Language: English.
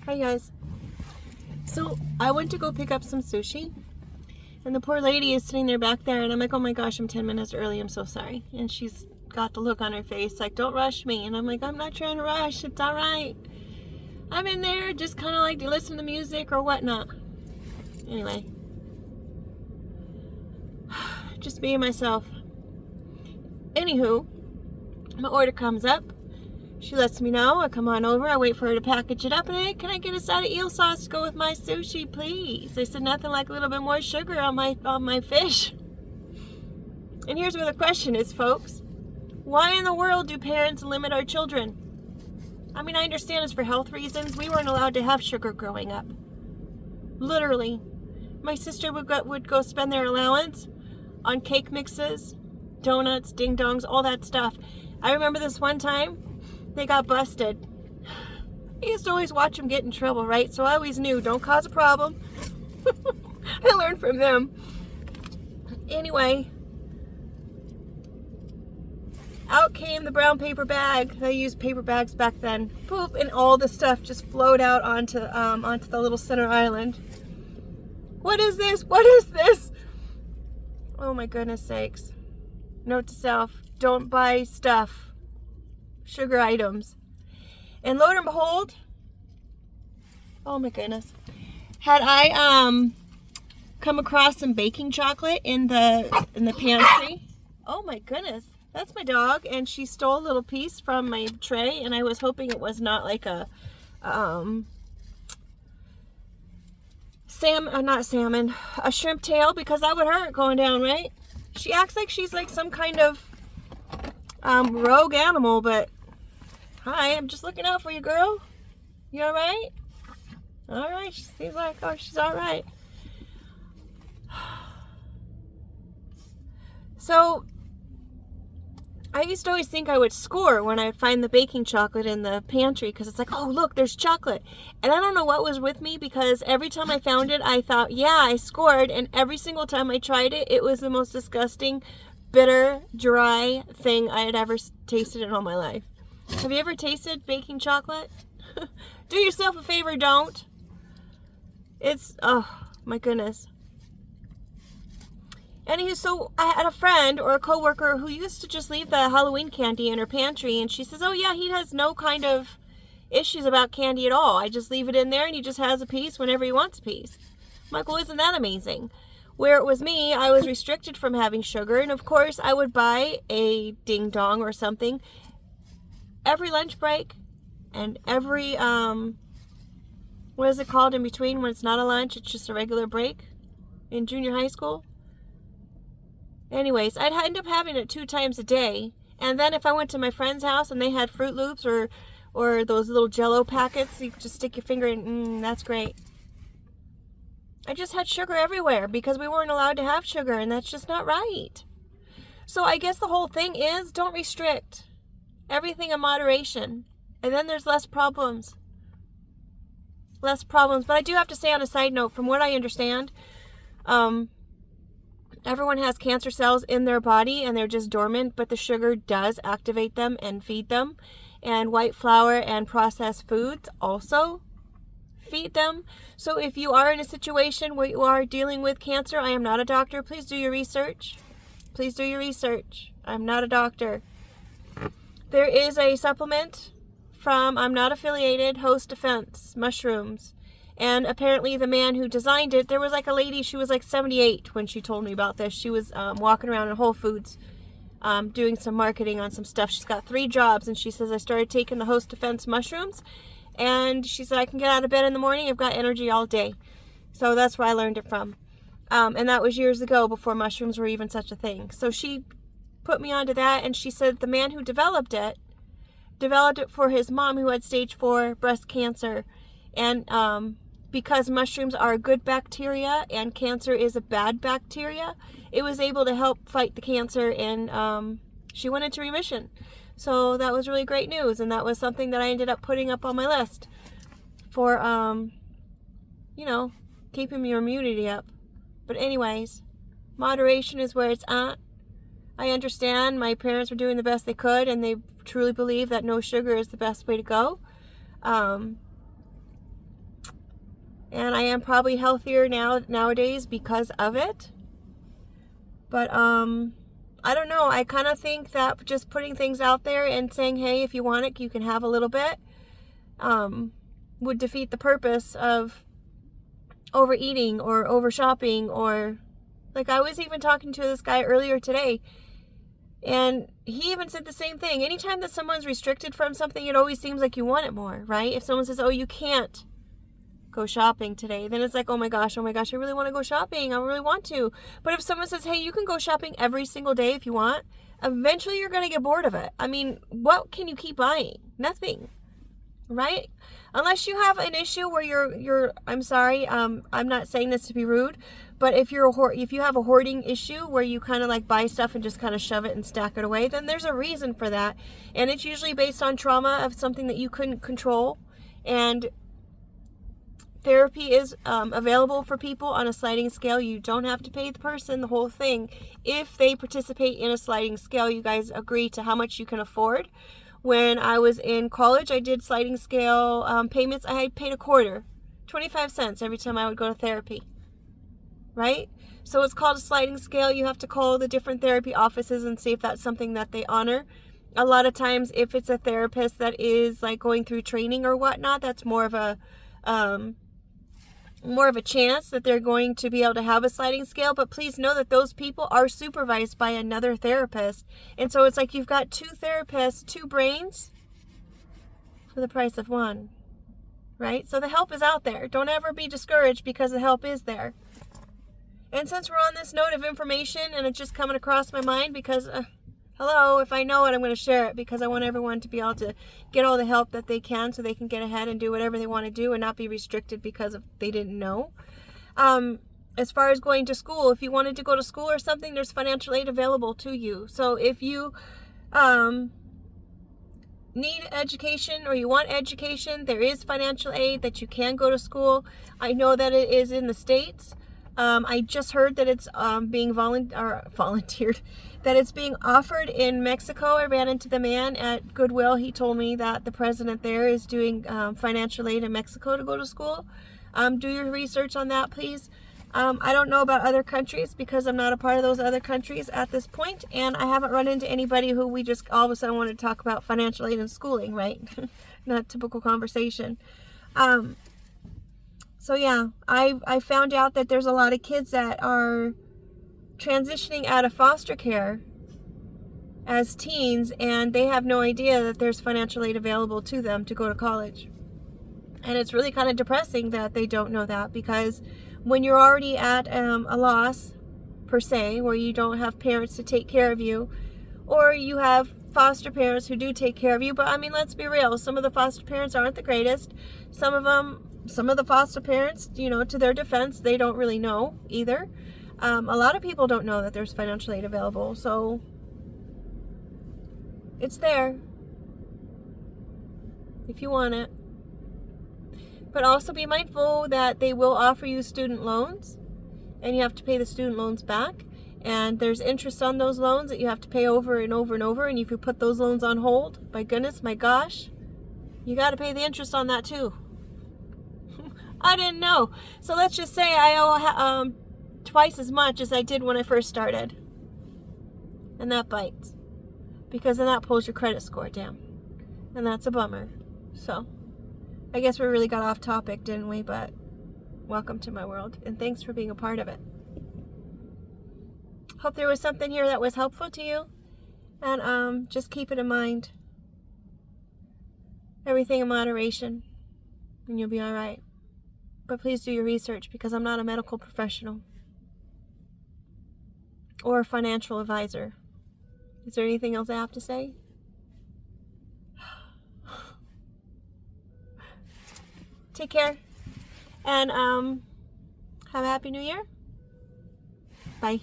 Hi guys. So I went to go pick up some sushi, and the poor lady is sitting there back there, and I'm like, oh my gosh, I'm 10 minutes early, I'm so sorry. And she's got the look on her face like, don't rush me. And I'm like, I'm not trying to rush, it's all right. I'm in there just kind of like to listen to music or whatnot. Anyway, just being myself. Anywho, my order comes up. She lets me know. I come on over. I wait for her to package it up. And hey, can I get a side of eel sauce to go with my sushi, please? I said nothing like a little bit more sugar on my fish. And here's where the question is, folks. Why in the world do parents limit our children? I mean, I understand it's for health reasons. We weren't allowed to have sugar growing up. Literally. My sister would go spend their allowance on cake mixes, donuts, ding-dongs, all that stuff. I remember this one time, they got busted. I used to always watch them get in trouble, right? So I always knew, don't cause a problem. I learned from them. Anyway, out came the brown paper bag. They used paper bags back then. Poop, and all the stuff just flowed out onto the little center island. What is this? What is this? Oh my goodness sakes. Note to self, don't buy stuff. Sugar items. And lo and behold, oh my goodness, had I come across some baking chocolate in the pantry. Oh my goodness, that's my dog, and she stole a little piece from my tray, and I was hoping it was not like a a shrimp tail, because that would hurt going down, right? She acts like she's like some kind of rogue animal, but hi, I'm just looking out for you, girl. You all right? All right. She seems like, oh, she's all right. So, I used to always think I would score when I would find the baking chocolate in the pantry, because it's like, oh, look, there's chocolate. And I don't know what was with me, because every time I found it, I thought, yeah, I scored. And every single time I tried it, it was the most disgusting, bitter, dry thing I had ever tasted in all my life. Have you ever tasted baking chocolate? Do yourself a favor, don't. It's, oh my goodness. Anywho, so I had a friend or a coworker who used to just leave the Halloween candy in her pantry, and she says, oh yeah, he has no kind of issues about candy at all. I just leave it in there and he just has a piece whenever he wants a piece. I'm like, well, isn't that amazing? Where it was me, I was restricted from having sugar, and of course I would buy a ding dong or something every lunch break, and every what is it called in between when it's not a lunch, it's just a regular break in junior high school. Anyways, I'd end up having it 2 times a day, and then if I went to my friend's house and they had Fruit Loops or those little Jello packets, you just stick your finger in, that's great. I just had sugar everywhere because we weren't allowed to have sugar, and that's just not right. So I guess the whole thing is, don't restrict. Everything in moderation, and then there's less problems. Less problems. But I do have to say, on a side note, from what I understand, everyone has cancer cells in their body and they're just dormant, but the sugar does activate them and feed them. And white flour and processed foods also feed them. So if you are in a situation where you are dealing with cancer, I am not a doctor. Please do your research. Please do your research. I'm not a doctor. There is a supplement from, I'm not affiliated, Host Defense, mushrooms. And apparently the man who designed it, there was like a lady, she was like 78 when she told me about this. She was walking around in Whole Foods doing some marketing on some stuff. She's got 3 jobs, and she says, I started taking the Host Defense mushrooms, and she said, I can get out of bed in the morning, I've got energy all day. So that's where I learned it from. And that was years ago, before mushrooms were even such a thing. So she put me onto that, and she said the man who developed it for his mom who had stage 4 breast cancer, and because mushrooms are a good bacteria and cancer is a bad bacteria, it was able to help fight the cancer, and she went into remission. So that was really great news, and that was something that I ended up putting up on my list for keeping your immunity up. But anyways, moderation is where it's at. I understand my parents were doing the best they could, and they truly believe that no sugar is the best way to go. and I am probably healthier nowadays because of it. But I don't know. I kind of think that just putting things out there and saying, hey, if you want it, you can have a little bit, would defeat the purpose of overeating or over shopping. Or like, I was even talking to this guy earlier today, and he even said the same thing. Anytime that someone's restricted from something, it always seems like you want it more, right? If someone says, oh, you can't go shopping today, then it's like, oh my gosh, I really want to go shopping. I really want to. But if someone says, hey, you can go shopping every single day if you want, eventually you're going to get bored of it. I mean, what can you keep buying? Nothing, right? Unless you have an issue where you're I'm sorry, I'm not saying this to be rude, but if you have a hoarding issue where you kind of like buy stuff and just kind of shove it and stack it away, then there's a reason for that. And it's usually based on trauma of something that you couldn't control. And therapy is available for people on a sliding scale. You don't have to pay the person the whole thing. If they participate in a sliding scale, you guys agree to how much you can afford. When I was in college, I did sliding scale payments. I had paid a quarter, 25 cents every time I would go to therapy, right? So it's called a sliding scale. You have to call the different therapy offices and see if that's something that they honor. A lot of times, if it's a therapist that is like going through training or whatnot, that's more of a chance that they're going to be able to have a sliding scale. But please know that those people are supervised by another therapist. And so it's like you've got two therapists, two brains for the price of one, right? So the help is out there. Don't ever be discouraged because the help is there. And since we're on this note of information, and it's just coming across my mind because hello, if I know it, I'm going to share it because I want everyone to be able to get all the help that they can so they can get ahead and do whatever they want to do and not be restricted because of they didn't know. As far as going to school, if you wanted to go to school or something, there's financial aid available to you. So if you need education or you want education, there is financial aid that you can go to school. I know that it is in the States. I just heard that it's being volunteered, that it's being offered in Mexico. I ran into the man at Goodwill. He told me that the president there is doing financial aid in Mexico to go to school. Do your research on that, please. I don't know about other countries because I'm not a part of those other countries at this point, and I haven't run into anybody who we just all of a sudden want to talk about financial aid and schooling, right? Not typical conversation. So yeah, I found out that there's a lot of kids that are transitioning out of foster care as teens, and they have no idea that there's financial aid available to them to go to college. And it's really kind of depressing that they don't know that, because when you're already at a loss, per se, where you don't have parents to take care of you, or you have foster parents who do take care of you, but I mean, let's be real, some of the foster parents aren't the greatest. Some of the foster parents, to their defense, they don't really know either. A lot of people don't know that there's financial aid available, so it's there if you want it. But also be mindful that they will offer you student loans, and you have to pay the student loans back. And there's interest on those loans that you have to pay over and over and over. And if you put those loans on hold, my goodness, my gosh, you got to pay the interest on that too. I didn't know. So let's just say I owe twice as much as I did when I first started. And that bites. Because then that pulls your credit score down. And that's a bummer. So I guess we really got off topic, didn't we? But welcome to my world. And thanks for being a part of it. Hope there was something here that was helpful to you. And just keep it in mind. Everything in moderation. And you'll be alright. But please do your research, because I'm not a medical professional or a financial advisor. Is there anything else I have to say? Take care, and have a happy new year. Bye.